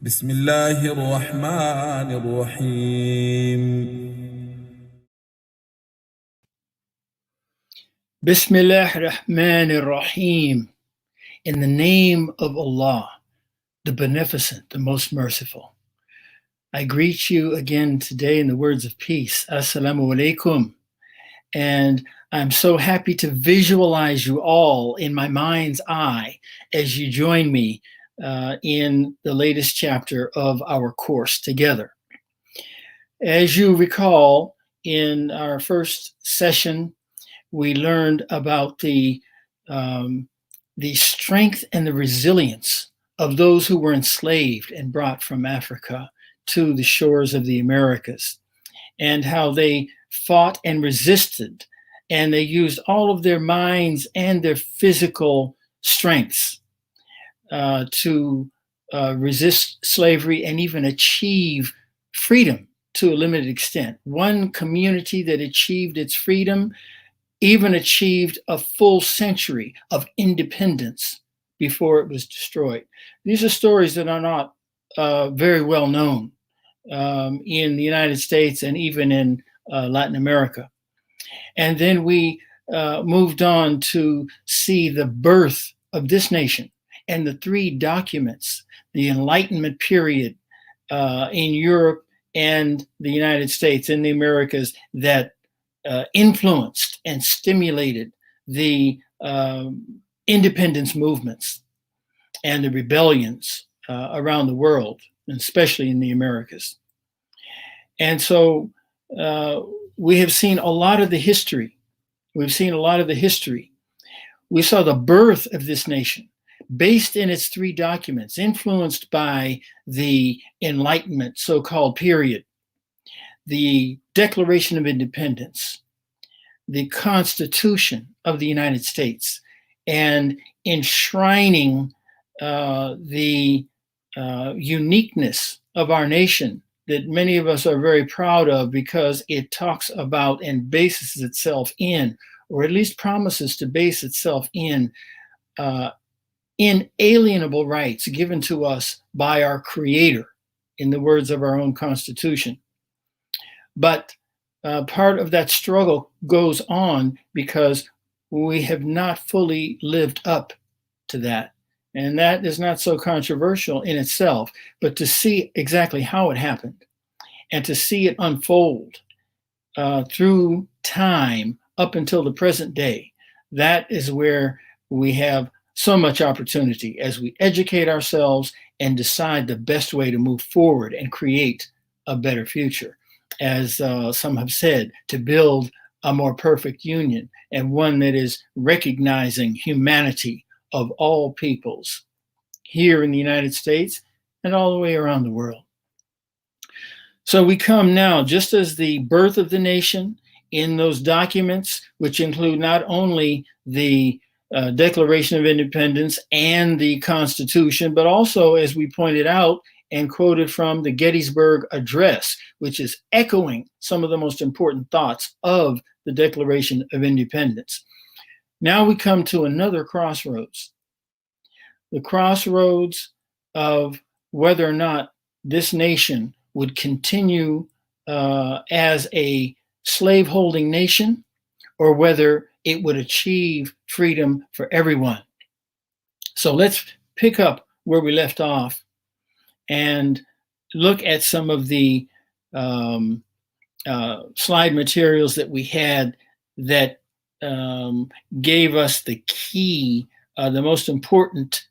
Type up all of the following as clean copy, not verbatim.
بسم الله الرحمن الرحيم. Bismillah ar-Rahman ar-Rahim. In the name of Allah, the Beneficent, the Most Merciful. I greet you again today in the words of peace. Assalamu alaikum. And I'm so happy to visualize you all in my mind's eye as you join me in the latest chapter of our course together. As you recall, in our first session, we learned about the strength and the resilience of those who were enslaved and brought from Africa to the shores of the Americas, and how they fought and resisted, and they used all of their minds and their physical strengths to resist slavery and even achieve freedom to a limited extent. One community that achieved its freedom even achieved a full century of independence before it was destroyed. These are stories that are not very well known in the United States and even in Latin America. And then we moved on to see the birth of this nation and the three documents, the Enlightenment period in Europe and the United States and the Americas that influenced and stimulated the independence movements and the rebellions around the world, and especially in the Americas. And so we have seen a lot of the history. We've seen a lot of the history. We saw the birth of this nation based in its three documents, influenced by the Enlightenment so-called period, the Declaration of Independence, the Constitution of the United States, and enshrining the uniqueness of our nation that many of us are very proud of, because it talks about and bases itself in, or at least promises to base itself in, inalienable rights given to us by our Creator, in the words of our own Constitution. But part of that struggle goes on because we have not fully lived up to that. And that is not so controversial in itself, but to see exactly how it happened and to see it unfold through time up until the present day, that is where we have so much opportunity as we educate ourselves and decide the best way to move forward and create a better future. As some have said, to build a more perfect union, and one that is recognizing humanity of all peoples here in the United States and all the way around the world. So we come now, just as the birth of the nation in those documents, which include not only the Declaration of Independence and the Constitution, but also, as we pointed out and quoted from, the Gettysburg Address, which is echoing some of the most important thoughts of the Declaration of Independence. Now we come to another crossroads, the crossroads of whether or not this nation would continue as a slaveholding nation, or whether it would achieve freedom for everyone. So let's pick up where we left off and look at some of the slide materials that we had that gave us the key, the most important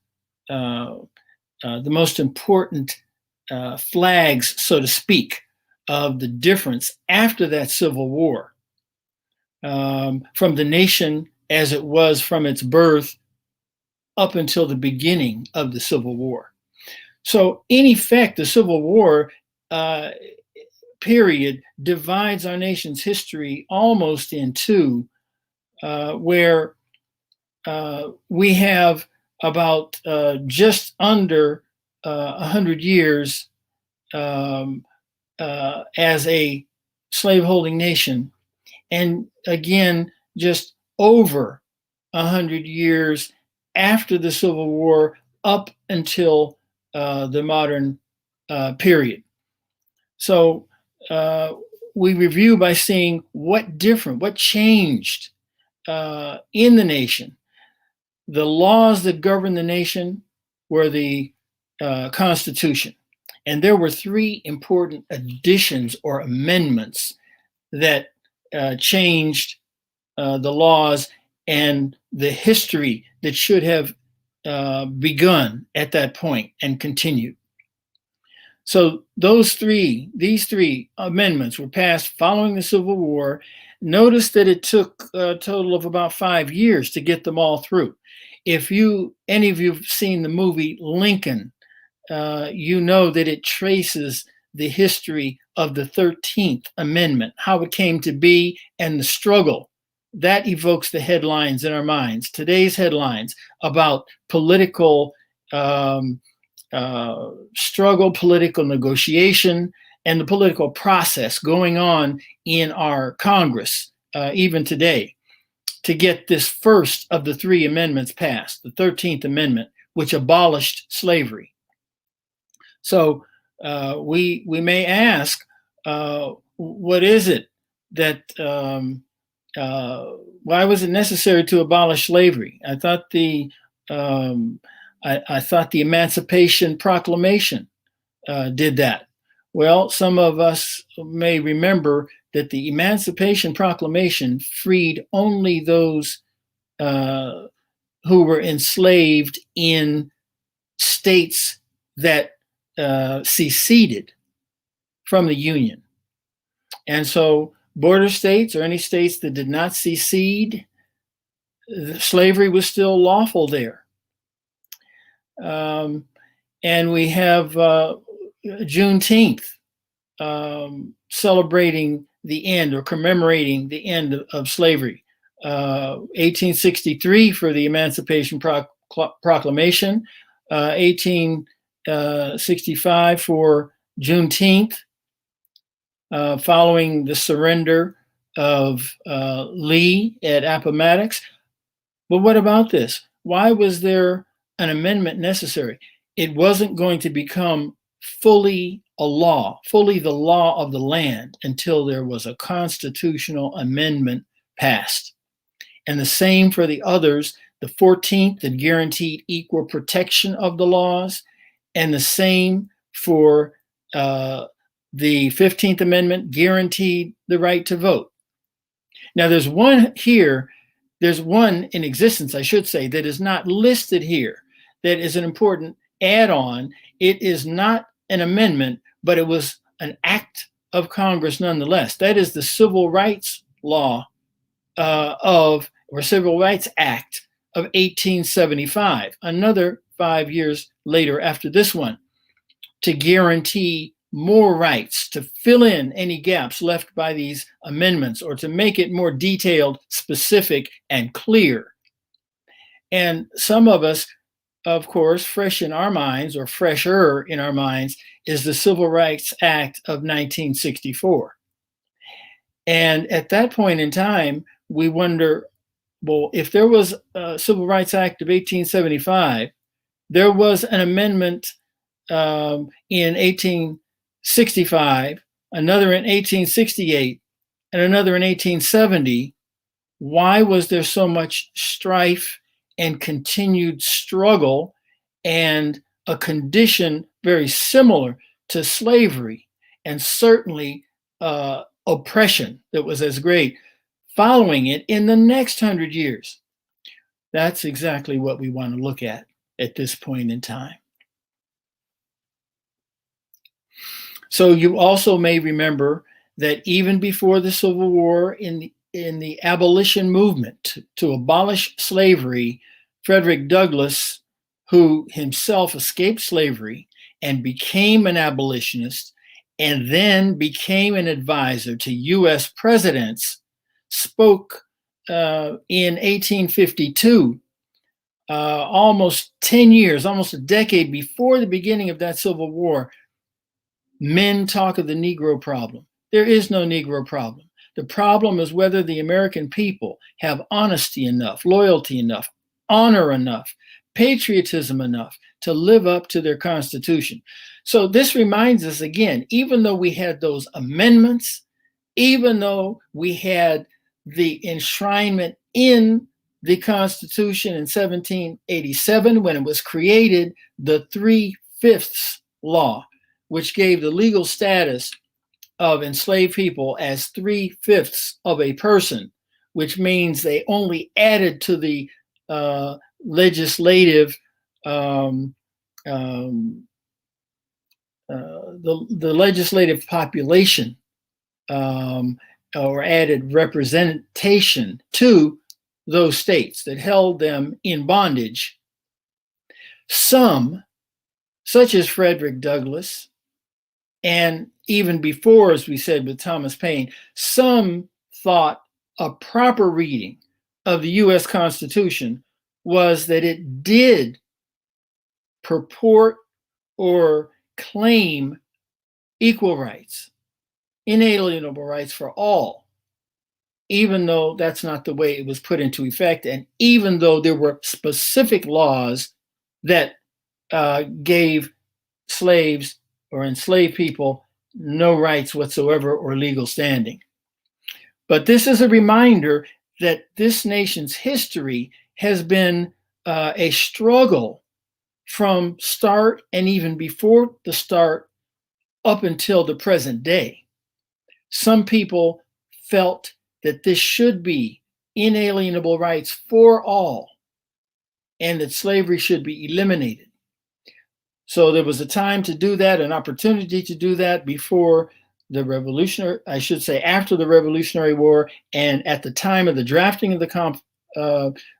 flags, so to speak, of the difference after that Civil War, from the nation as it was from its birth up until the beginning of the Civil War. So in effect, the Civil War period divides our nation's history almost in two, where we have about just under 100 years as a slaveholding nation, and again, just over 100 years after the Civil War up until the modern period. So we review by seeing what changed in the nation. The laws that govern the nation were the Constitution. And there were three important additions or amendments that changed the laws and the history that should have begun at that point and continued. So these three amendments were passed following the Civil War. Notice that it took a total of about 5 years to get them all through. If any of you have seen the movie Lincoln, you know that it traces the history of the 13th Amendment, how it came to be, and the struggle. That evokes the headlines in our minds. Today's headlines about political struggle, political negotiation, and the political process going on in our Congress, even today, to get this first of the three amendments passed, the 13th Amendment, which abolished slavery. So we may ask, what is it that, why was it necessary to abolish slavery? I thought the Emancipation Proclamation did that. Well, some of us may remember that the Emancipation Proclamation freed only those who were enslaved in states that seceded from the Union. And so border states or any states that did not secede, slavery was still lawful there. And we have Juneteenth celebrating the end or commemorating the end of slavery. 1863 for the Emancipation Proclamation, 1865 for Juneteenth, following the surrender of Lee at Appomattox. But what about this? Why was there an amendment necessary? It wasn't going to become fully a law, fully the law of the land, until there was a constitutional amendment passed. And the same for the others, the 14th that guaranteed equal protection of the laws, and the same for the 15th Amendment guaranteed the right to vote. Now there's one in existence, I should say, that is not listed here, that is an important add-on. It is not an amendment, but it was an act of Congress nonetheless. That is the Civil Rights Law Civil Rights Act of 1875, another 5 years later after this one, to guarantee more rights, to fill in any gaps left by these amendments, or to make it more detailed, specific, and clear. And some of us, of course, fresh in our minds, or fresher in our minds, is the Civil Rights Act of 1964. And at that point in time, we wonder, well, if there was a Civil Rights Act of 1875, there was an amendment in 1865, another in 1868, and another in 1870. Why was there so much strife and continued struggle and a condition very similar to slavery, and certainly oppression that was as great following it in the next 100 years? That's exactly what we want to look at this point in time. So you also may remember that even before the Civil War, in the abolition movement to abolish slavery, Frederick Douglass, who himself escaped slavery and became an abolitionist and then became an advisor to U.S. presidents, spoke in 1852, almost 10 years, almost a decade before the beginning of that Civil War. Men talk of the Negro problem. There is no Negro problem. The problem is whether the American people have honesty enough, loyalty enough, honor enough, patriotism enough to live up to their Constitution. So this reminds us again, even though we had those amendments, even though we had the enshrinement in the Constitution in 1787 when it was created, the 3/5 law, which gave the legal status of enslaved people as 3/5 of a person, which means they only added to the legislative the legislative population, or added representation to those states that held them in bondage. Some, such as Frederick Douglass, and even before, as we said with Thomas Paine, some thought a proper reading of the U.S. Constitution was that it did purport or claim equal rights, inalienable rights for all, even though that's not the way it was put into effect, and even though there were specific laws that gave slaves or enslaved people no rights whatsoever or legal standing. But this is a reminder that this nation's history has been a struggle from start and even before the start up until the present day. Some people felt that this should be inalienable rights for all and that slavery should be eliminated. So there was a time to do that, an opportunity to do that before the Revolutionary, I should say after the Revolutionary War and at the time of the drafting of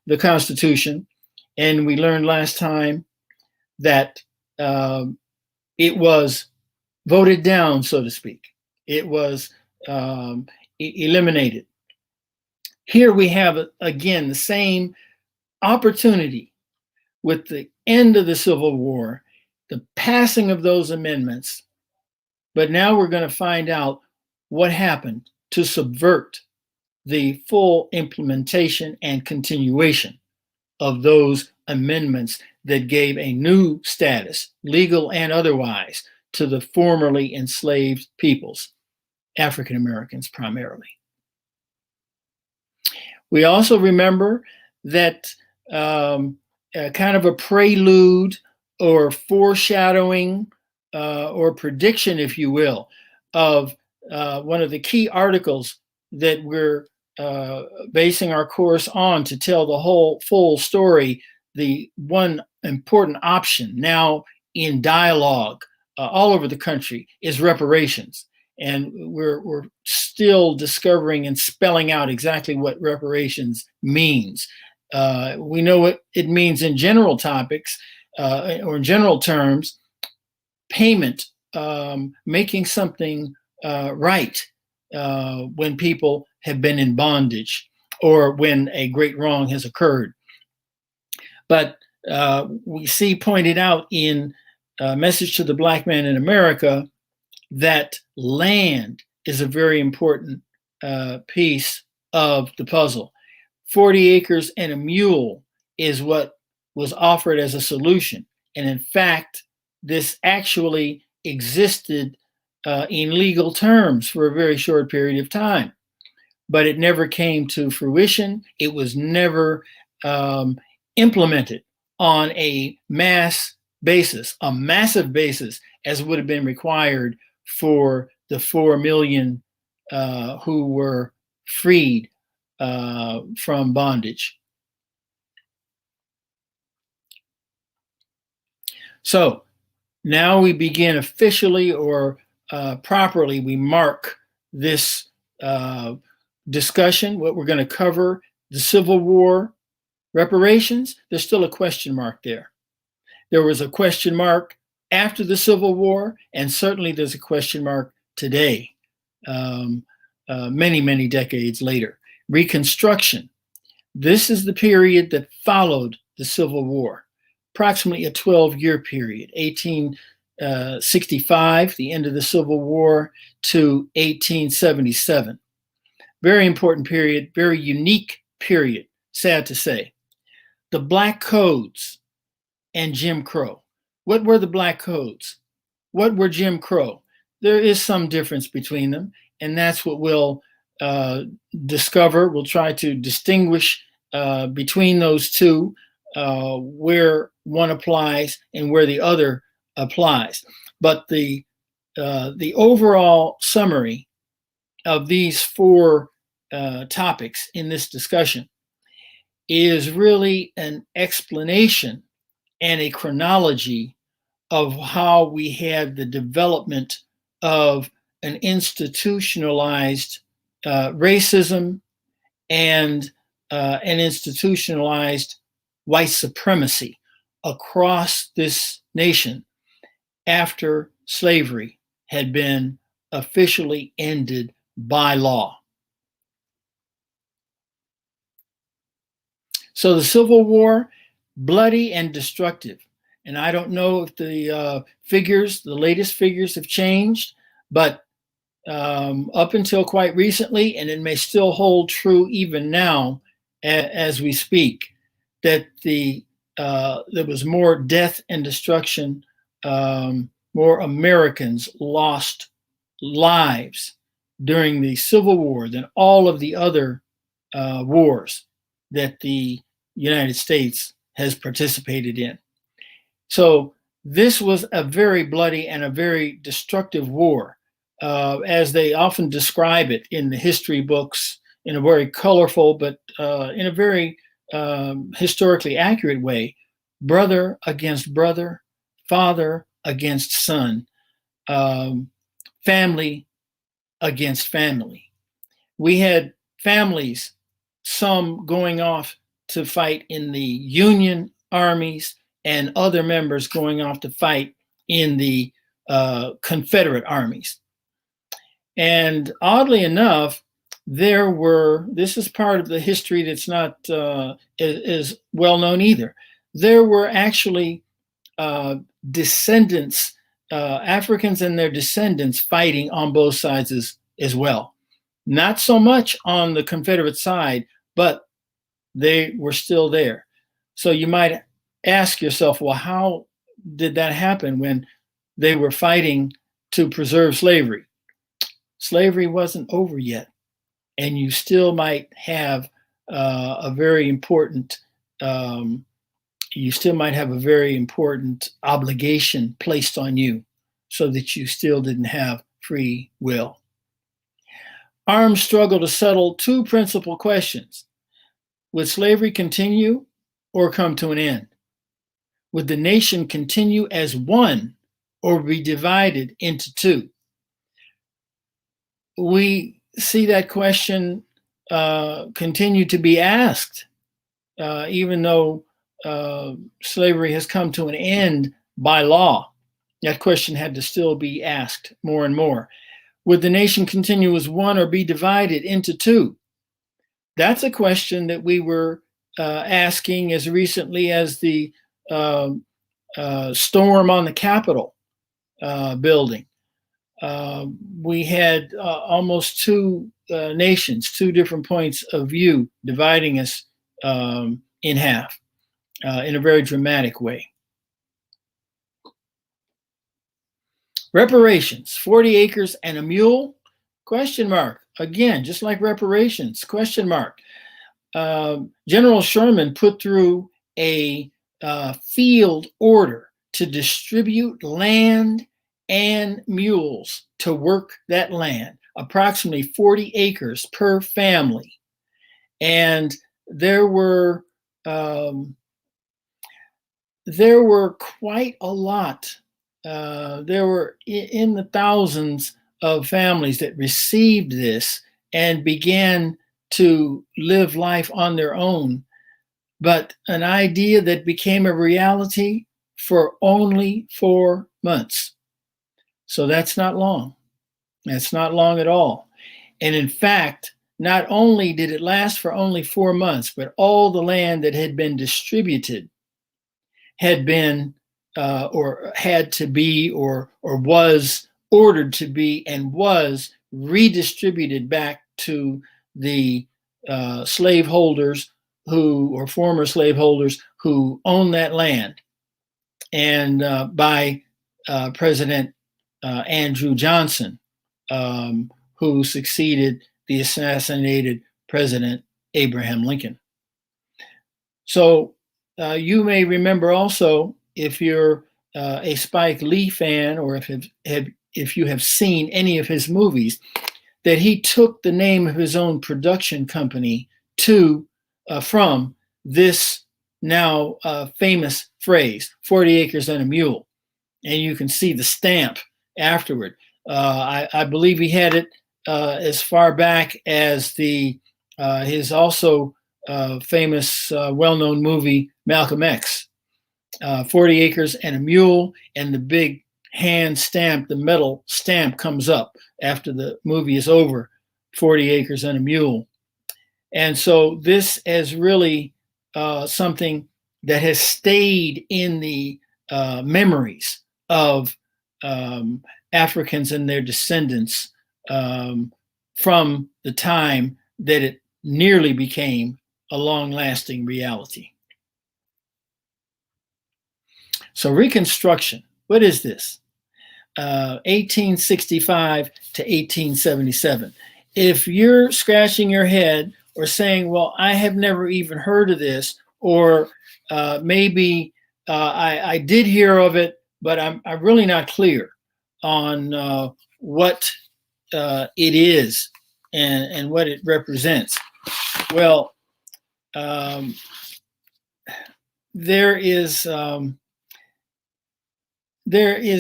the Constitution. And we learned last time that it was voted down, so to speak. It was eliminated. Here we have, again, the same opportunity with the end of the Civil War, the passing of those amendments. But now we're going to find out what happened to subvert the full implementation and continuation of those amendments that gave a new status, legal and otherwise, to the formerly enslaved peoples, African Americans primarily. We also remember that kind of a prelude or foreshadowing or prediction, if you will, of one of the key articles that we're basing our course on to tell the whole full story. The one important option now in dialogue all over the country is reparations. And we're still discovering and spelling out exactly what reparations means. We know what it means in general topics or in general terms, payment, making something right when people have been in bondage or when a great wrong has occurred. But we see pointed out in Message to the Black Man in America that land is a very important piece of the puzzle. 40 acres and a mule is what was offered as a solution. And in fact, this actually existed in legal terms for a very short period of time, but it never came to fruition. It was never implemented on a mass basis, a massive basis, as would have been required for the 4 million who were freed from bondage. So now we begin officially or properly, we mark this discussion, what we're going to cover, the Civil War, reparations. There's still a question mark there. There was a question mark after the Civil War, and certainly there's a question mark today, many, many decades later. Reconstruction. This is the period that followed the Civil War, approximately a 12-year period, 1865, the end of the Civil War, to 1877. Very important period, very unique period, sad to say. The Black Codes and Jim Crow. What were the black codes? What were Jim Crow? There is some difference between them, and that's what we'll discover. We'll try to distinguish between those two, where one applies and where the other applies. But the overall summary of these four topics in this discussion is really an explanation and a chronology of how we had the development of an institutionalized racism and an institutionalized white supremacy across this nation after slavery had been officially ended by law. So the Civil War, bloody and destructive. And I don't know if the latest figures have changed, but up until quite recently, and it may still hold true even now as we speak, that there was more death and destruction, more Americans lost lives during the Civil War than all of the other wars that the United States has participated in. So this was a very bloody and a very destructive war, as they often describe it in the history books, in a very colorful but in a very historically accurate way. Brother against brother, father against son, family against family. We had families, some going off to fight in the Union armies and other members going off to fight in the Confederate armies. And oddly enough, this is part of the history that's not as well known either. There were actually descendants, Africans and their descendants fighting on both sides as well. Not so much on the Confederate side, but they were still there. So you might ask yourself, well, how did that happen when they were fighting to preserve slavery? Slavery wasn't over yet, and you still might have a very important obligation placed on you, so that you still didn't have free will. Armed struggle to settle two principal questions. Would slavery continue or come to an end? Would the nation continue as one or be divided into two? We see that question continue to be asked, even though slavery has come to an end by law. That question had to still be asked more and more. Would the nation continue as one or be divided into two? That's a question that we were asking as recently as the storm on the Capitol building. We had almost two nations, two different points of view, dividing us in half in a very dramatic way. Reparations, 40 acres and a mule? Question mark. Again, just like reparations, question mark. General Sherman put through a field order to distribute land and mules to work that land, approximately 40 acres per family. And there were quite a lot. There were in the thousands of families that received this and began to live life on their own, but an idea that became a reality for only 4 months. So that's not long. That's not long at all. And in fact, not only did it last for only 4 months, but all the land that had been distributed had been or had to be or was ordered to be and was redistributed back to the slaveholders or former slaveholders who owned that land. and by President Andrew Johnson, who succeeded the assassinated President Abraham Lincoln. So you may remember also, if you're a Spike Lee fan, or if you have seen any of his movies, that he took the name of his own production company from this now famous phrase, 40 acres and a mule. And you can see the stamp afterward. I believe he had it as far back as his also famous, well-known movie, Malcolm X. 40 acres and a mule, and the big hand stamp, the metal stamp comes up after the movie is over, 40 acres and a mule. And so this is really something that has stayed in the memories of Africans and their descendants from the time that it nearly became a long-lasting reality. So Reconstruction, what is this? 1865 to 1877. If you're scratching your head or saying, well, I have never even heard of this, or maybe I did hear of it, but I'm really not clear on what it is and what it represents. Well, there is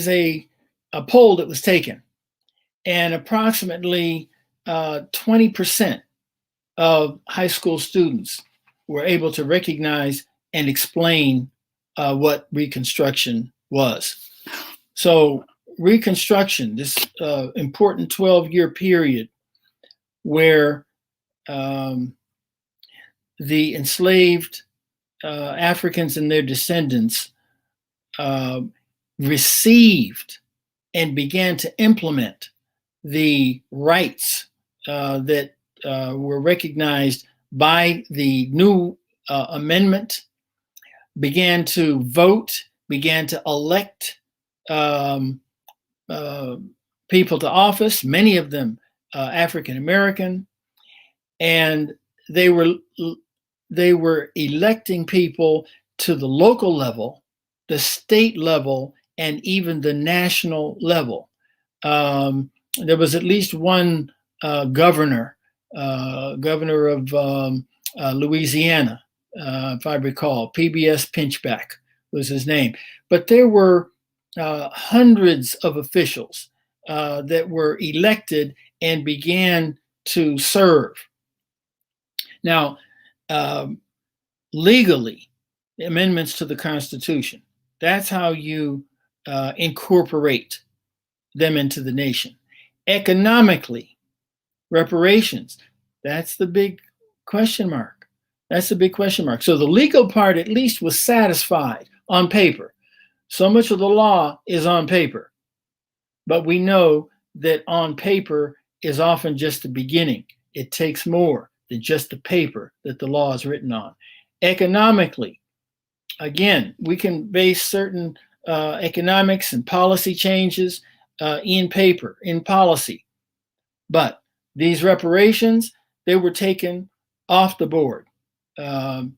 a poll that was taken, and approximately 20% of high school students were able to recognize and explain what Reconstruction was. So Reconstruction, this important 12-year period where the enslaved Africans and their descendants received and began to implement the rights that were recognized by the new amendment, began to vote, began to elect people to office, many of them African American, and they were electing people to the local level, the state level, and even the national level. There was at least one governor of Louisiana, if I recall, PBS Pinchback was his name. But there were hundreds of officials that were elected and began to serve. Now, legally, amendments to the Constitution, that's how you incorporate them into the nation. Economically, reparations, that's the big question mark. That's the big question mark. So the legal part at least was satisfied on paper. So much of the law is on paper, but we know that on paper is often just the beginning. It takes more than just the paper that the law is written on. Economically, again, we can base certain economics and policy changes in paper, in policy. But these reparations, they were taken off the board.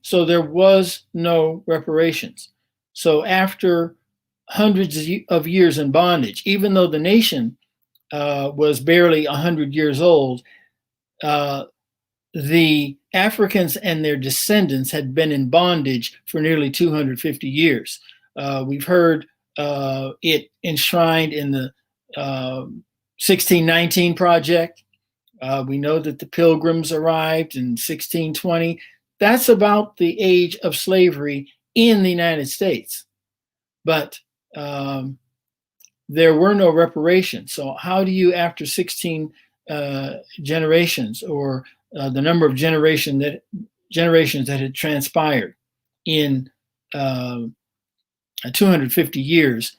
So there was no reparations. So after hundreds of years in bondage, even though the nation was barely 100 years old, the Africans and their descendants had been in bondage for nearly 250 years. We've heard it enshrined in the 1619 Project. We know that the Pilgrims arrived in 1620. That's about the age of slavery in the United States. But there were no reparations. So how do you, after 16 generations, or the number of generations that had transpired in 250 years,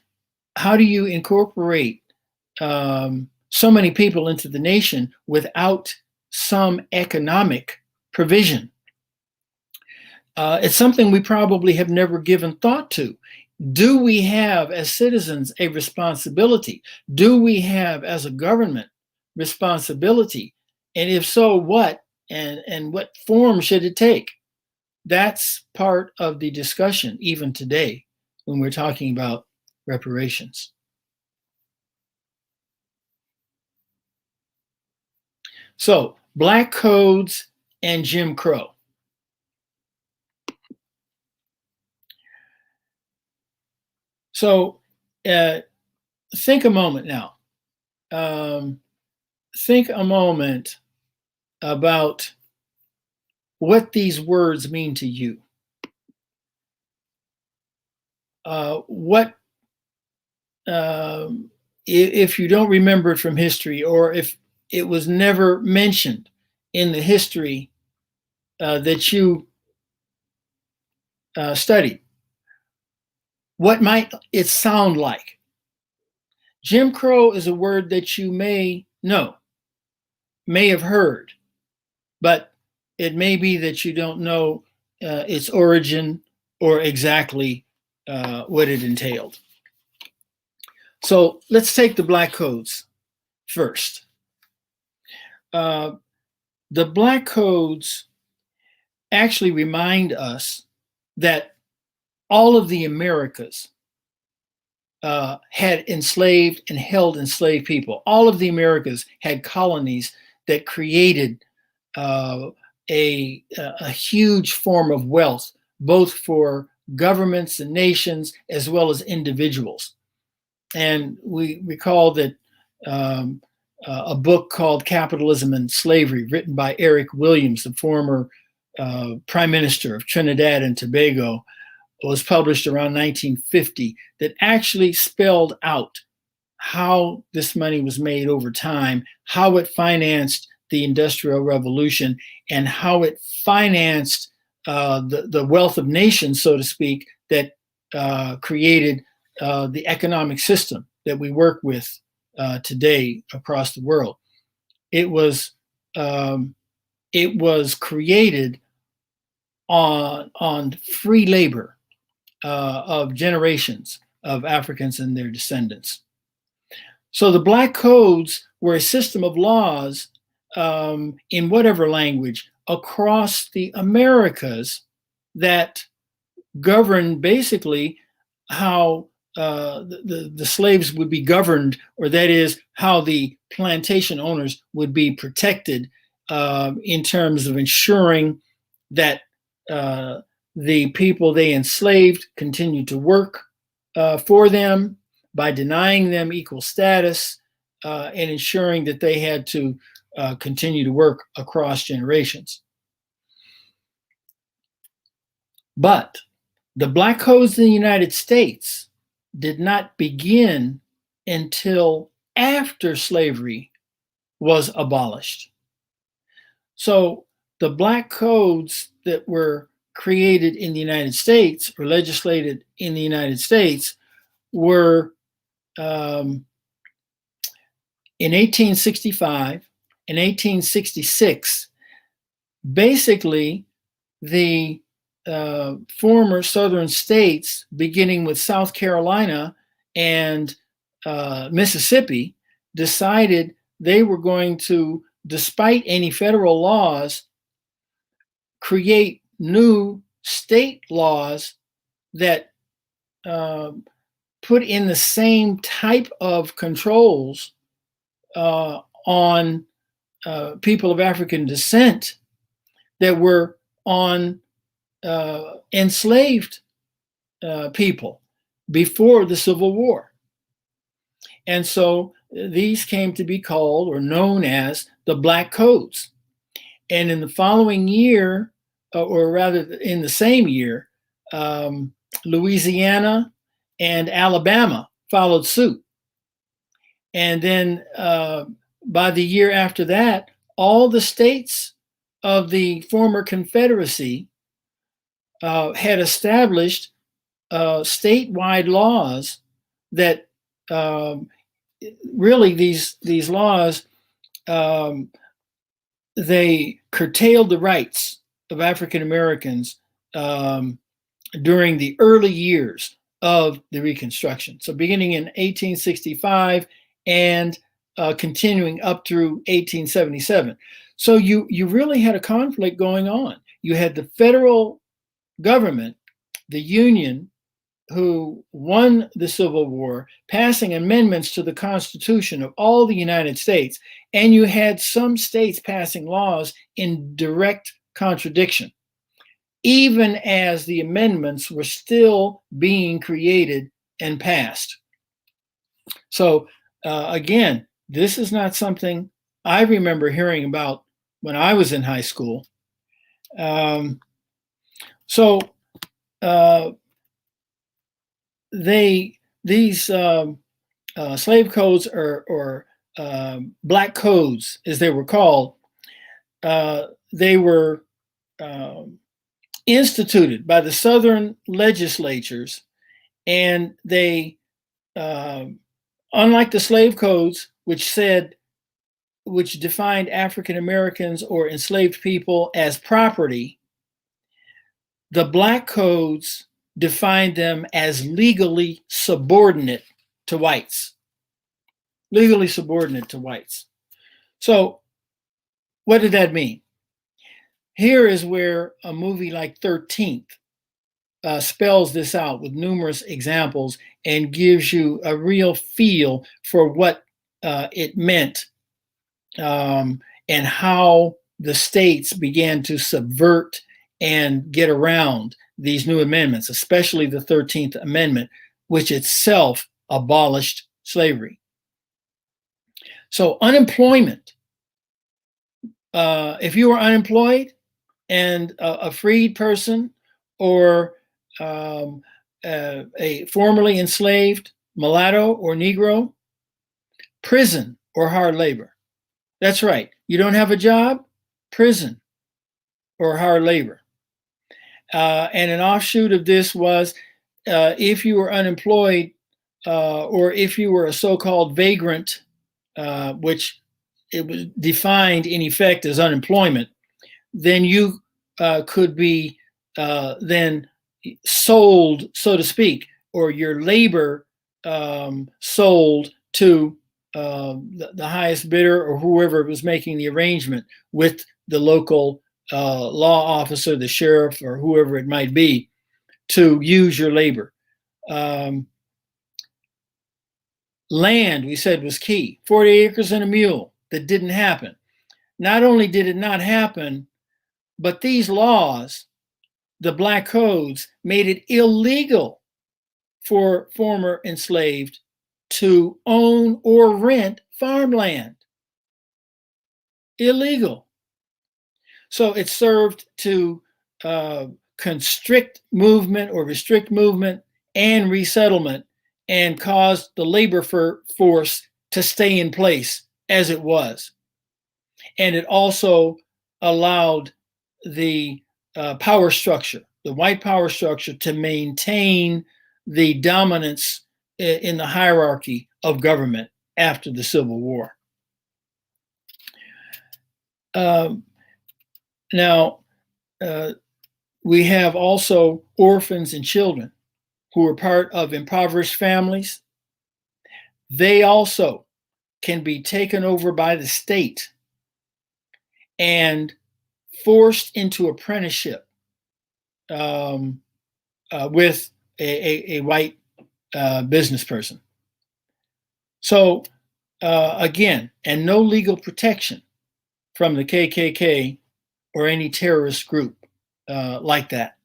how do you incorporate so many people into the nation without some economic provision? It's something we probably have never given thought to. Do we have, as citizens, a responsibility? Do we have, as a government, responsibility? And if so, what? And what form should it take? That's part of the discussion, even today, when we're talking about reparations. So, Black codes and Jim Crow. So, think a moment now. Think a moment about what these words mean to you. If you don't remember it from history, or if it was never mentioned in the history that you studied, what might it sound like? Jim Crow is a word that you may know, may have heard, but it may be that you don't know its origin or exactly what it entailed. So let's take the Black codes first. The Black codes actually remind us that all of the Americas had enslaved and held enslaved people. All of the Americas had colonies that created a huge form of wealth, both for governments and nations as well as individuals. And we recall that a book called Capitalism and Slavery, written by Eric Williams, the former Prime Minister of Trinidad and Tobago, was published around 1950, that actually spelled out how this money was made over time, how it financed the Industrial Revolution, and how it financed the wealth of nations, so to speak, that created the economic system that we work with today across the world. It was created on free labor of generations of Africans and their descendants. So the Black codes were a system of laws in whatever language across the Americas that governed basically how the slaves would be governed, or that is, how the plantation owners would be protected in terms of ensuring that the people they enslaved continued to work for them by denying them equal status and ensuring that they had to continue to work across generations. But the Black codes in the United States did not begin until after slavery was abolished. So the Black codes that were created in the United States or legislated in the United States were in 1865 and 1866. Basically, the former southern states, beginning with South Carolina and Mississippi, decided they were going to, despite any federal laws, create new state laws that put in the same type of controls on people of African descent that were on enslaved people before the Civil War. And so these came to be called or known as the Black Codes. And in the following year, or rather in the same year, Louisiana and Alabama followed suit. And then by the year after that, all the states of the former Confederacy had established statewide laws that really these laws, they curtailed the rights of African Americans during the early years of the Reconstruction. So beginning in 1865 and continuing up through 1877. So you really had a conflict going on. You had the federal government, the Union, who won the Civil War, passing amendments to the Constitution of all the United States, and you had some states passing laws in direct contradiction, even as the amendments were still being created and passed. So again, this is not something I remember hearing about when I was in high school. These slave codes or black codes, as they were called, they were instituted by the Southern legislatures, and they, unlike the slave codes, which defined African Americans or enslaved people as property, the black codes defined them as legally subordinate to whites. Legally subordinate to whites. So what did that mean? Here is where a movie like 13th spells this out with numerous examples and gives you a real feel for what it meant and how the states began to subvert and get around these new amendments, especially the 13th Amendment, which itself abolished slavery. So unemployment, if you were unemployed and a freed person or a formerly enslaved mulatto or Negro, prison or hard labor. That's right. You don't have a job, prison or hard labor. And an offshoot of this was if you were unemployed or if you were a so-called vagrant, which it was defined in effect as unemployment, then you could be then sold, so to speak, or your labor sold to the highest bidder or whoever was making the arrangement with the local law officer, the sheriff, or whoever it might be, to use your labor. Land, we said, was key. 40 acres and a mule. That didn't happen. Not only did it not happen, but these laws, the black codes, made it illegal for former enslaved to own or rent farmland. Illegal. So it served to constrict movement or restrict movement and resettlement, and caused the labor force to stay in place as it was. And it also allowed the power structure, the white power structure, to maintain the dominance in the hierarchy of government after the Civil War. Now, we have also orphans and children who are part of impoverished families. They also can be taken over by the state and forced into apprenticeship with a white business person. So again, and no legal protection from the KKK or any terrorist group like that.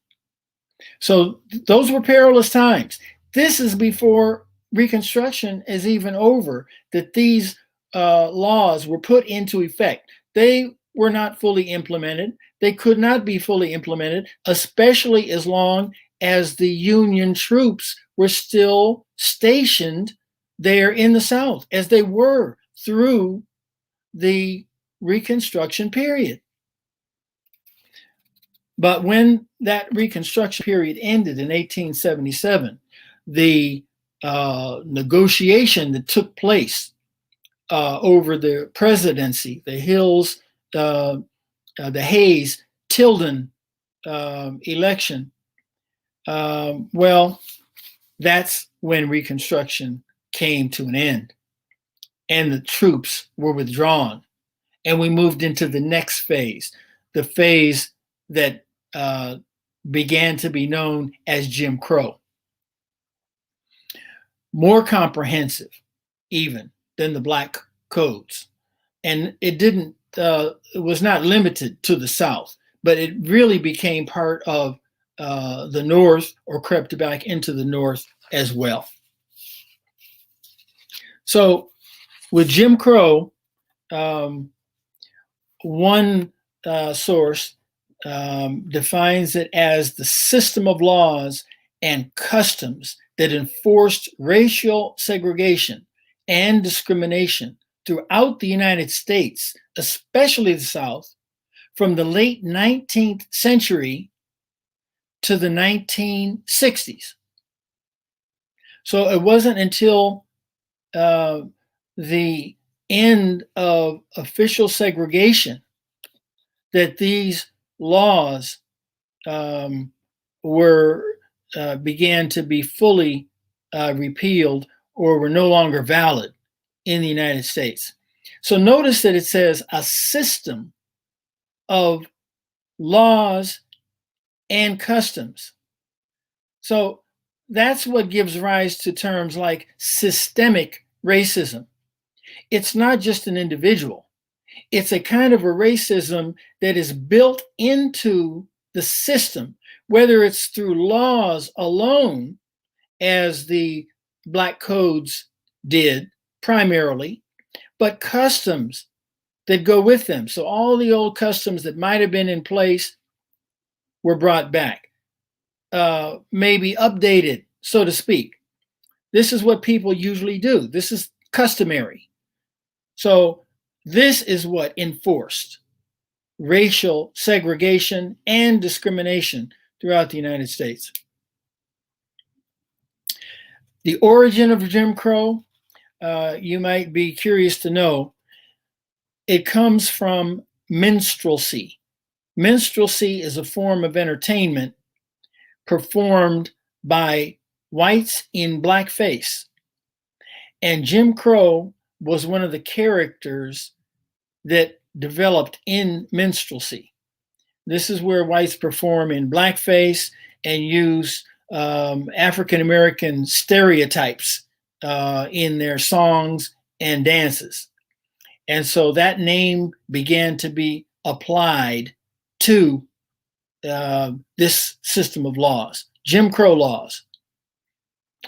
So those were perilous times. This is before Reconstruction is even over, that these laws were put into effect. They were not fully implemented. They could not be fully implemented, especially as long as the Union troops were still stationed there in the South, as they were through the Reconstruction period. But when that Reconstruction period ended in 1877, the negotiation that took place over the presidency, the Hills, the Hayes-Tilden election, well, that's when Reconstruction came to an end and the troops were withdrawn. And we moved into the next phase, the phase that began to be known as Jim Crow. More comprehensive, even, than the black codes. And it was not limited to the South, but it really became part of the North, or crept back into the North as well. So with Jim Crow, one source defines it as the system of laws and customs that enforced racial segregation and discrimination throughout the United States, especially the South, from the late 19th century to the 1960s. So it wasn't until the end of official segregation that these laws began to be fully repealed or were no longer valid in the United States. So notice that it says a system of laws and customs. So that's what gives rise to terms like systemic racism. It's not just an individual. It's a kind of a racism that is built into the system, whether it's through laws alone, as the Black codes did primarily, but customs that go with them. So all the old customs that might have been in place were brought back, maybe updated, so to speak. This is what people usually do. This is customary. So this is what enforced racial segregation and discrimination throughout the United States. The origin of Jim Crow, you might be curious to know, it comes from minstrelsy. Minstrelsy is a form of entertainment performed by whites in blackface. And Jim Crow was one of the characters that developed in minstrelsy. This is where whites perform in blackface and use African-American stereotypes in their songs and dances. And so that name began to be applied to this system of laws, Jim Crow laws.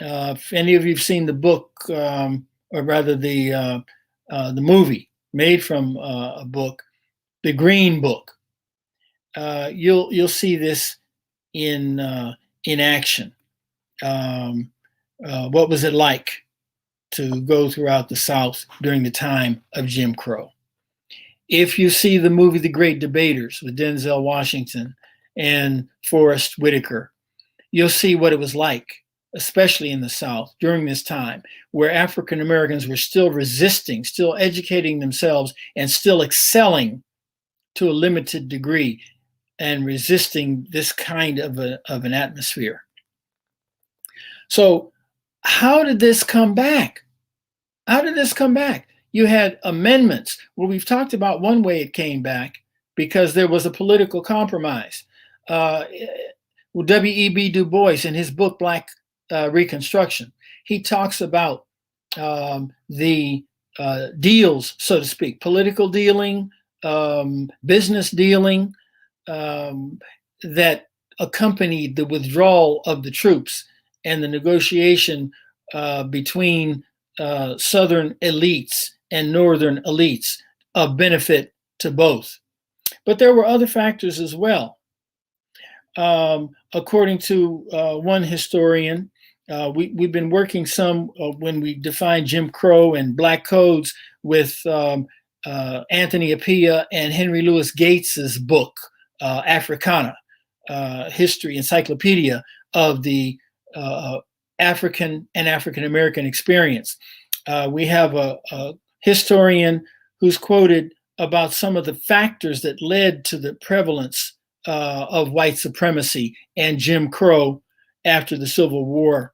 If any of you have seen the book, or rather the movie made from a book, The Green Book, you'll see this in action. What was it like to go throughout the South during the time of Jim Crow? If you see the movie The Great Debaters with Denzel Washington and Forrest Whitaker, you'll see what it was like, especially in the South during this time, where African Americans were still resisting, still educating themselves, and still excelling to a limited degree, and resisting this kind of an atmosphere. So how did this come back? How did this come back? You had amendments. Well, we've talked about one way it came back, because there was a political compromise. W.E.B. Du Bois, in his book, Black Reconstruction, he talks about the deals, so to speak, political dealing, business dealing, that accompanied the withdrawal of the troops and the negotiation between Southern elites and Northern elites of benefit to both. But there were other factors as well. According to one historian, we've been working some when we define Jim Crow and Black codes with Anthony Appiah and Henry Louis Gates's book, Africana, History Encyclopedia of the African and African American experience. We have a historian who's quoted about some of the factors that led to the prevalence of white supremacy and Jim Crow after the Civil War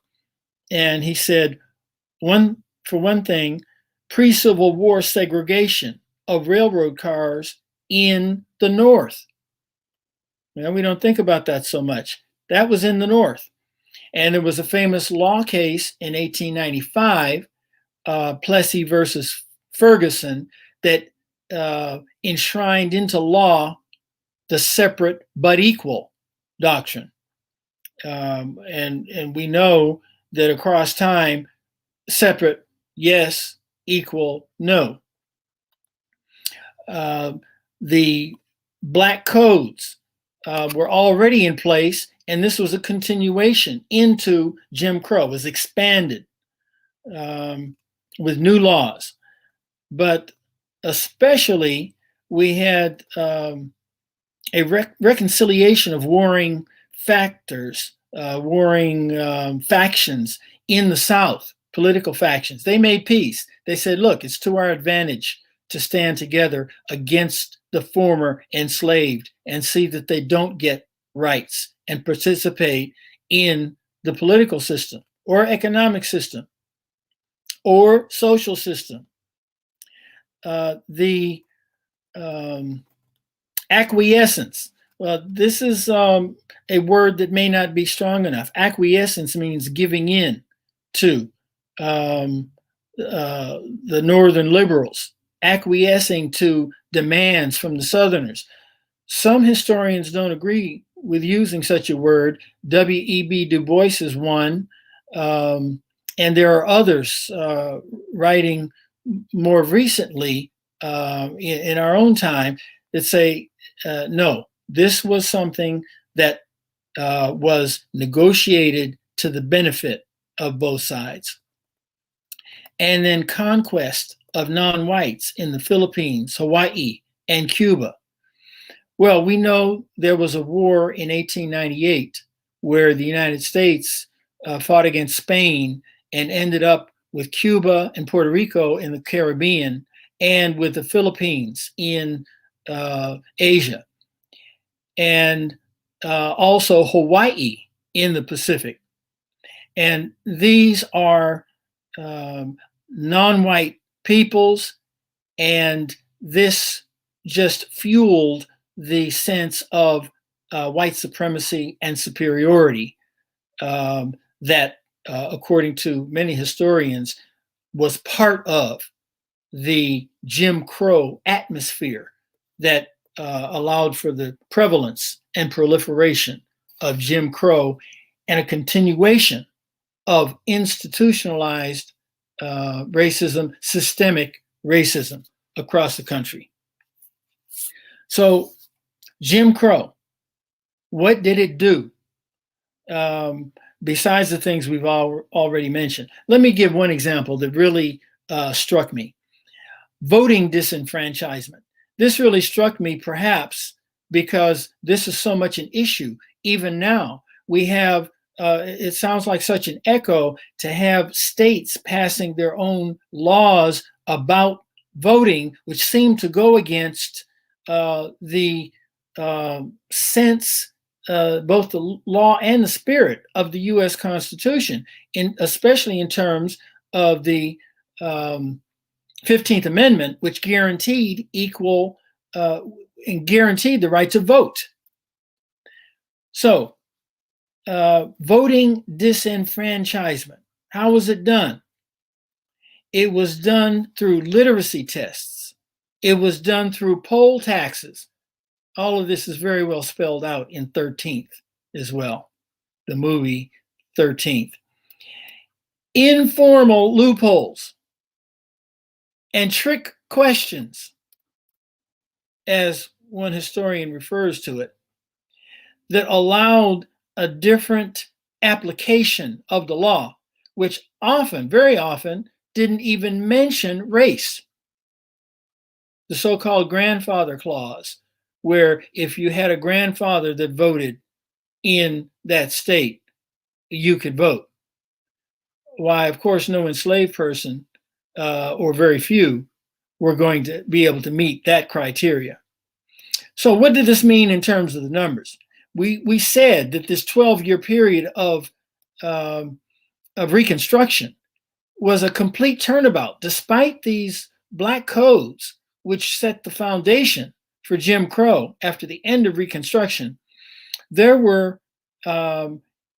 And he said, for one thing, pre-Civil War segregation of railroad cars in the North. We don't think about that so much. That was in the North. And there was a famous law case in 1895, Plessy versus Ferguson, that enshrined into law the separate but equal doctrine. And we know that across time, separate, yes, equal, no. The black codes were already in place, and this was a continuation into Jim Crow. It was expanded with new laws. But especially, we had a reconciliation of warring factors, warring factions in the South, political factions. They made peace. They said, look, it's to our advantage to stand together against the former enslaved and see that they don't get rights and participate in the political system or economic system or social system. The acquiescence. Well, this is a word that may not be strong enough. Acquiescence means giving in to the Northern liberals, acquiescing to demands from the Southerners. Some historians don't agree with using such a word. W.E.B. Du Bois is one, and there are others writing more recently in our own time that say, no, this was something that was negotiated to the benefit of both sides. And then conquest of non-whites in the Philippines, Hawaii, and Cuba. Well, we know there was a war in 1898 where the United States fought against Spain and ended up with Cuba and Puerto Rico in the Caribbean and with the Philippines in Asia, and also Hawaii in the Pacific. And these are non-white peoples, and this just fueled the sense of white supremacy and superiority that, according to many historians, was part of the Jim Crow atmosphere that allowed for the prevalence and proliferation of Jim Crow and a continuation of institutionalized racism, systemic racism across the country. So Jim Crow, what did it do? Besides the things we've already mentioned. Let me give one example that really struck me. Voting disenfranchisement. This really struck me perhaps because this is so much an issue. Even now, we have, it sounds like such an echo to have states passing their own laws about voting, which seem to go against the sense, both the law and the spirit of the U.S. Constitution, especially in terms of the 15th Amendment, which guaranteed and guaranteed the right to vote. So, voting disenfranchisement. How was it done? It was done through literacy tests. It was done through poll taxes. All of this is very well spelled out in 13th as well, the movie 13th. Informal loopholes and trick questions, as one historian refers to it, that allowed a different application of the law, which often, very often, didn't even mention race. The so-called grandfather clause, where if you had a grandfather that voted in that state, you could vote. Why, of course, no enslaved person, or very few, were going to be able to meet that criteria. So what did this mean in terms of the numbers? We said that this 12-year period of of Reconstruction was a complete turnabout. Despite these black codes, which set the foundation for Jim Crow after the end of Reconstruction, there were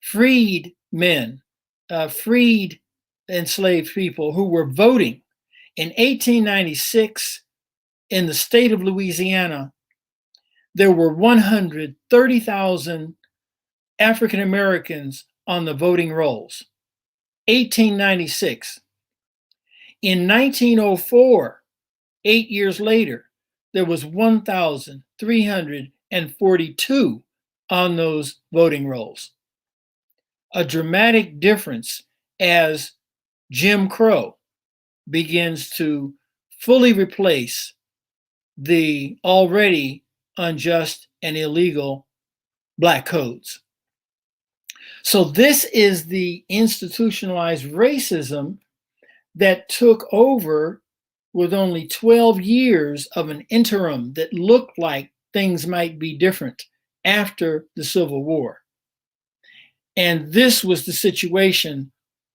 freed men, freed enslaved people who were voting. In 1896, in the state of Louisiana, there were 130,000 African Americans on the voting rolls. 1896. In 1904, 8 years later, there was 1,342 on those voting rolls. A dramatic difference as Jim Crow begins to fully replace the already unjust and illegal black codes. So this is the institutionalized racism that took over with only 12 years of an interim that looked like things might be different after the Civil War. And this was the situation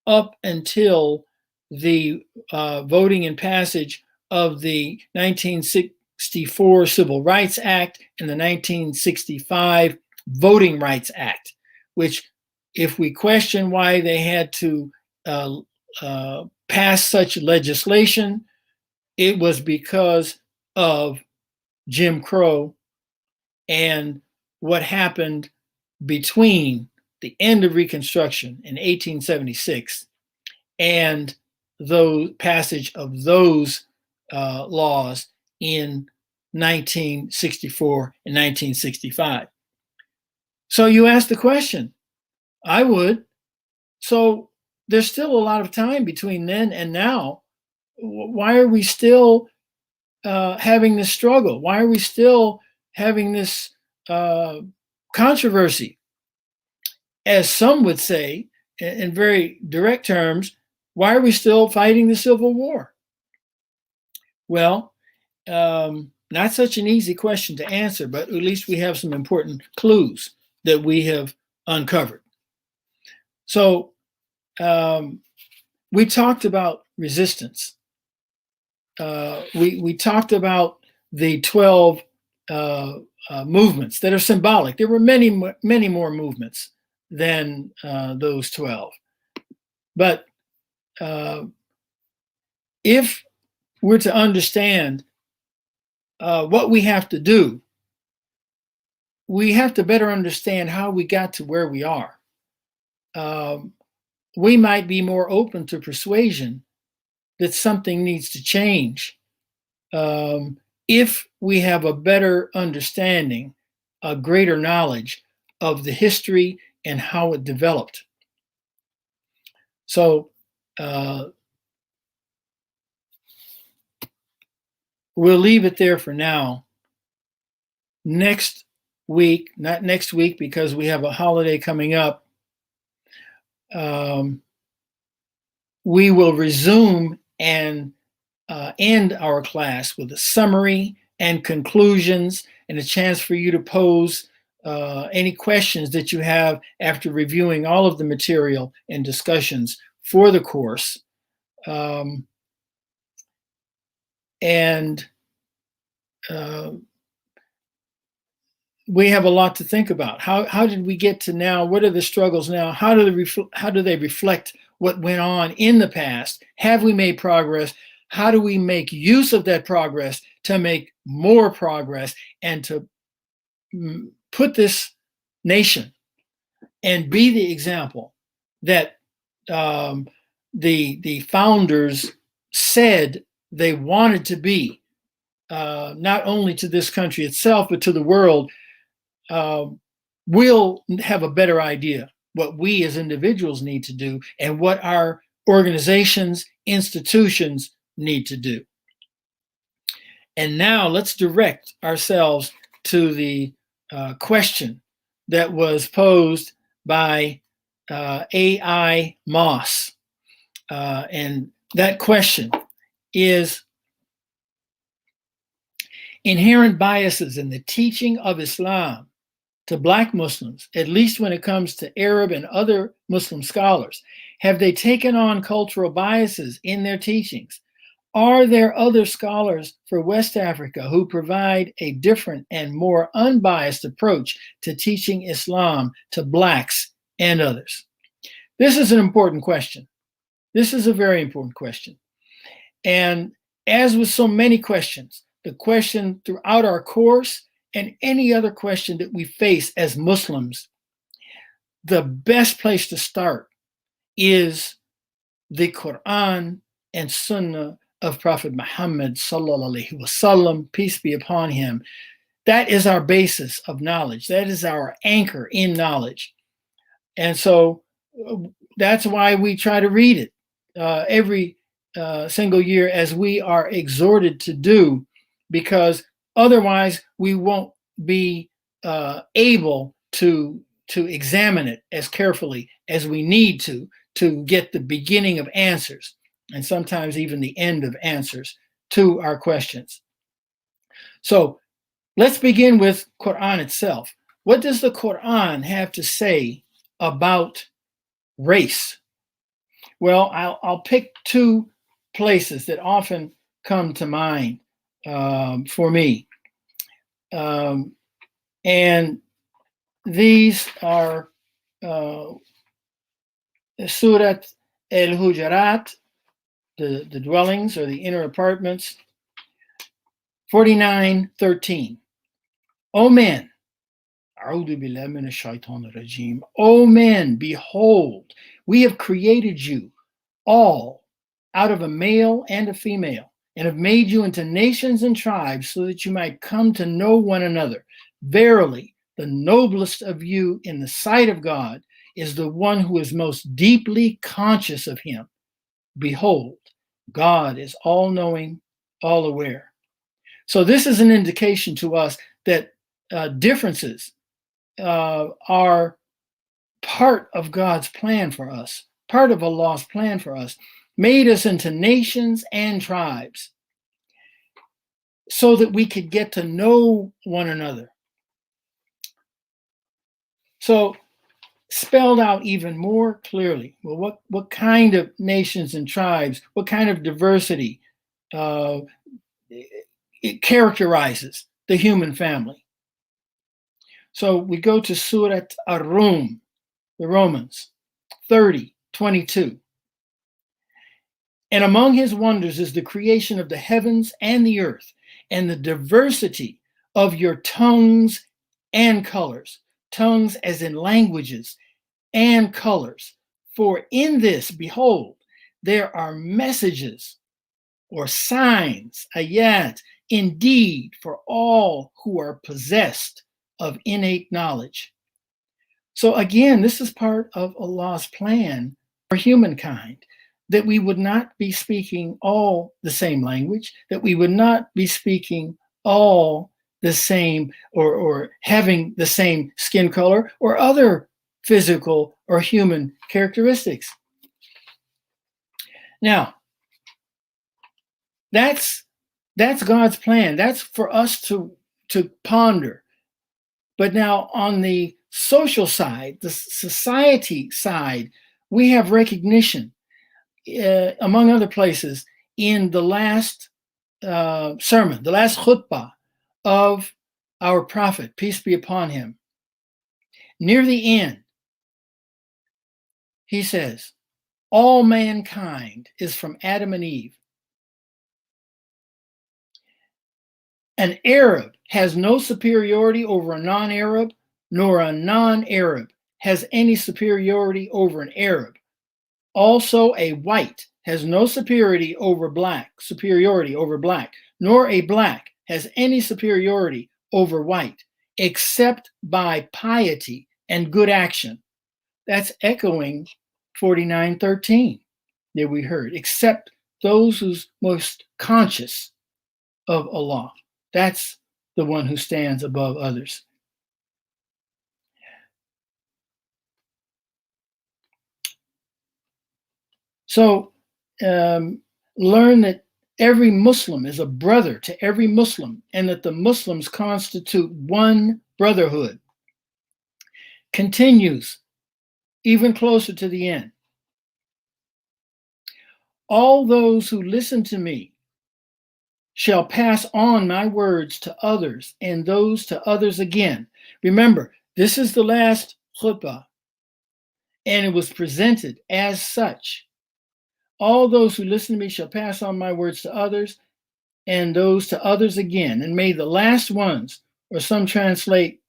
up until the voting and passage of the 1964 Civil Rights Act and the 1965 Voting Rights Act, which, if we question why they had to pass such legislation, it was because of Jim Crow and what happened between the end of Reconstruction in 1876 and the passage of those laws in 1964 and 1965. So you ask the question, I would. So there's still a lot of time between then and now. Why are we still having this struggle? Why are we still having this controversy? As some would say, in very direct terms, why are we still fighting the Civil War? Well, not such an easy question to answer, but at least we have some important clues that we have uncovered. So we talked about resistance. We talked about the 12 movements that are symbolic. There were many more movements than those 12. But if we're to understand what we have to do, we have to better understand how we got to where we are. We might be more open to persuasion that something needs to change if we have a better understanding, a greater knowledge of the history and how it developed. So we'll leave it there for now. Next week, not next week because we have a holiday coming up, we will resume and end our class with a summary and conclusions and a chance for you to pose any questions that you have after reviewing all of the material and discussions for the course. We have a lot to think about. How did we get to now? What are the struggles now? How do they reflect what went on in the past? Have we made progress? How do we make use of that progress to make more progress and to put this nation and be the example that the founders said they wanted to be, not only to this country itself, but to the world? We'll have a better idea what we as individuals need to do and what our organizations, institutions need to do. And now let's direct ourselves to the question that was posed by A.I. Moss. And that question is: inherent biases in the teaching of Islam to Black Muslims, at least when it comes to Arab and other Muslim scholars, Have they taken on cultural biases in their teachings? Are there other scholars for West Africa who provide a different and more unbiased approach to teaching Islam to Blacks and others? This is an important question. This is a very important question. And as with so many questions, the question throughout our course and any other question that we face as Muslims, the best place to start is the Quran and Sunnah of Prophet Muhammad sallallahu alaihi wasallam, peace be upon him. That is our basis of knowledge. That is our anchor in knowledge. And so that's why we try to read it every single year, as we are exhorted to do, because otherwise we won't be able to examine it as carefully as we need to get the beginning of answers, and sometimes even the end of answers to our questions. So let's begin with Quran itself. What does the Quran have to say about race? Well, I'll pick two places that often come to mind for me. And these are Surat al-Hujarat, the dwellings or the inner apartments, 49:13. O men, O men, behold, we have created you all out of a male and a female, and have made you into nations and tribes so that you might come to know one another. Verily, the noblest of you in the sight of God is the one who is most deeply conscious of him. Behold, God is all-knowing, all-aware. So this is an indication to us that differences are part of God's plan for us, part of Allah's plan for us, made us into nations and tribes so that we could get to know one another. So spelled out even more clearly, well, what kind of nations and tribes, what kind of diversity it characterizes the human family. So we go to Surat Ar-Rum, the Romans, 30:22. And among his wonders is the creation of the heavens and the earth, and the diversity of your tongues and colors. Tongues as in languages, and colors. For in this, behold, there are messages or signs, ayat, indeed, for all who are possessed of innate knowledge. So again, this is part of Allah's plan for humankind, that we would not be speaking all the same language, that we would not be speaking all the same or having the same skin color or other physical or human characteristics. Now, that's God's plan. That's for us to ponder. But now on the social side, the society side, we have recognition, among other places, in the last sermon, the last khutbah of our prophet, peace be upon him. Near the end, he says, all mankind is from Adam and Eve. An Arab has no superiority over a non-Arab, nor a non-Arab has any superiority over an Arab. Also, a white has no superiority over black, nor a black has any superiority over white, except by piety and good action. That's echoing 49:13 that we heard, except those who's most conscious of Allah. That's the one who stands above others. So learn that every Muslim is a brother to every Muslim, and that the Muslims constitute one brotherhood. Continues even closer to the end. All those who listen to me shall pass on my words to others, and those to others again. Remember, this is the last khutbah, and it was presented as such. All those who listen to me shall pass on my words to others, and those to others again. And may the last ones, or some translate,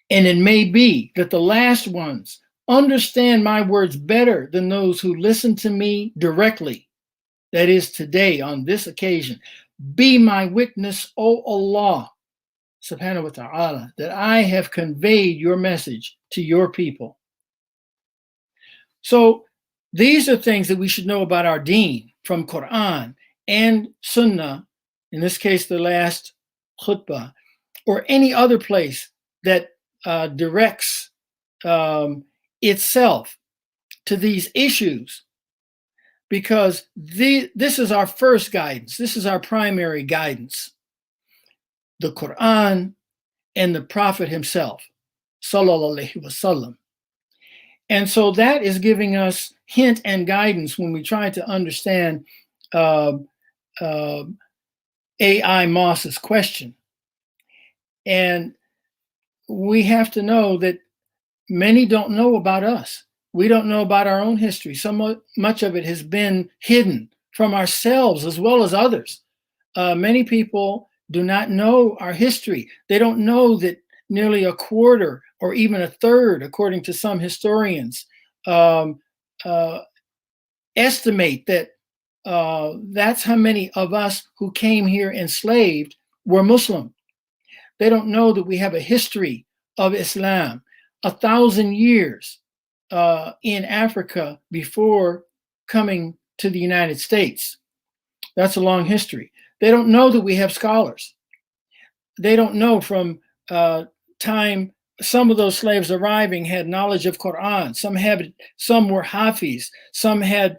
and it may be that the last ones understand my words better than those who listen to me directly. That is today, on this occasion. Be my witness, O Allah, subhanahu wa ta'ala, that I have conveyed your message to your people. So these are things that we should know about our deen from Quran and Sunnah, in this case, the last khutbah, or any other place that directs itself to these issues, because this is our first guidance. This is our primary guidance. The Quran and the Prophet himself, sallallahu alaihi wasallam. And so that is giving us hint and guidance when we try to understand A.I. Moss's question. And we have to know that many don't know about us. We don't know about our own history. So much of it has been hidden from ourselves as well as others. Many people do not know our history. They don't know that nearly a quarter or even a third, according to some historians, estimate that that's how many of us who came here enslaved were Muslim. They don't know that we have a history of Islam, 1,000 years in Africa before coming to the United States. That's a long history. They don't know that we have scholars. They don't know from time some of those slaves arriving had knowledge of Quran. Some were Hafiz. Some had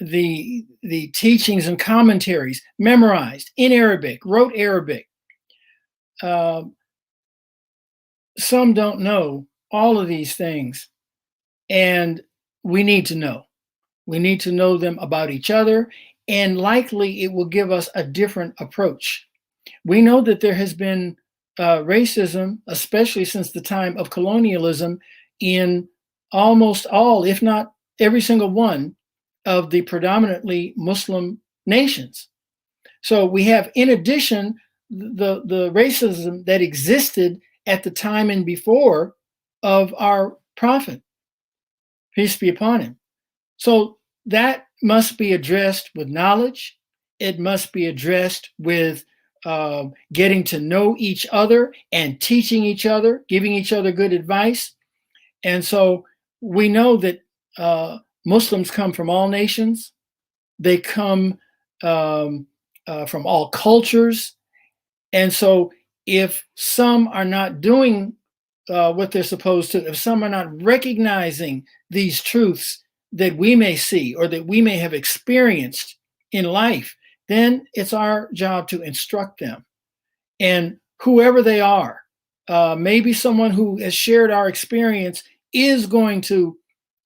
the teachings and commentaries memorized in Arabic, wrote Arabic. Some don't know all of these things, and we need to know. We need to know them about each other, and likely it will give us a different approach. We know that there has been racism, especially since the time of colonialism, in almost all, if not every single one, of the predominantly Muslim nations. So we have, in addition, the racism that existed at the time and before of our prophet, peace be upon him. So that must be addressed with knowledge. It must be addressed with getting to know each other and teaching each other, giving each other good advice. And so we know that Muslims come from all nations. They come from all cultures. And so if some are not doing what they're supposed to, if some are not recognizing these truths that we may see or that we may have experienced in life, then it's our job to instruct them. And whoever they are, maybe someone who has shared our experience is going to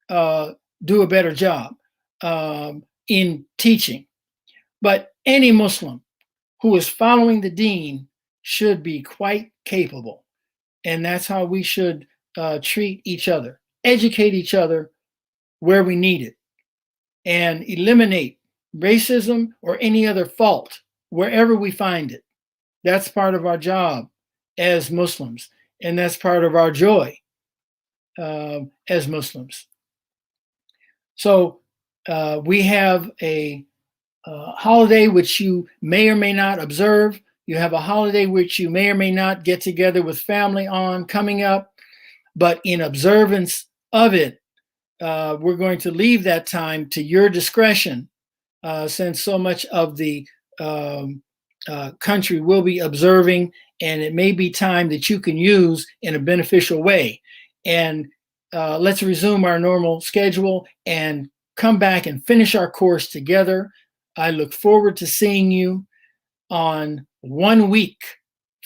do a better job in teaching. But any Muslim who is following the deen should be quite capable. And that's how we should treat each other, educate each other where we need it, and eliminate racism or any other fault wherever we find it. That's part of our job as Muslims, and that's part of our joy as Muslims. So we have a holiday which you may or may not observe. You have a holiday which you may or may not get together with family on coming up, but in observance of it, we're going to leave that time to your discretion, since so much of the country will be observing, and it may be time that you can use in a beneficial way. And let's resume our normal schedule and come back and finish our course together. I look forward to seeing you on 1 week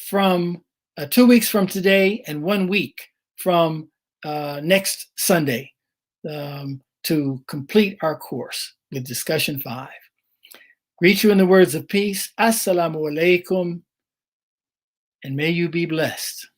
from 2 weeks from today and 1 week from next Sunday. to complete our course with discussion 5. Greet you in the words of peace. Assalamu alaikum, and may you be blessed.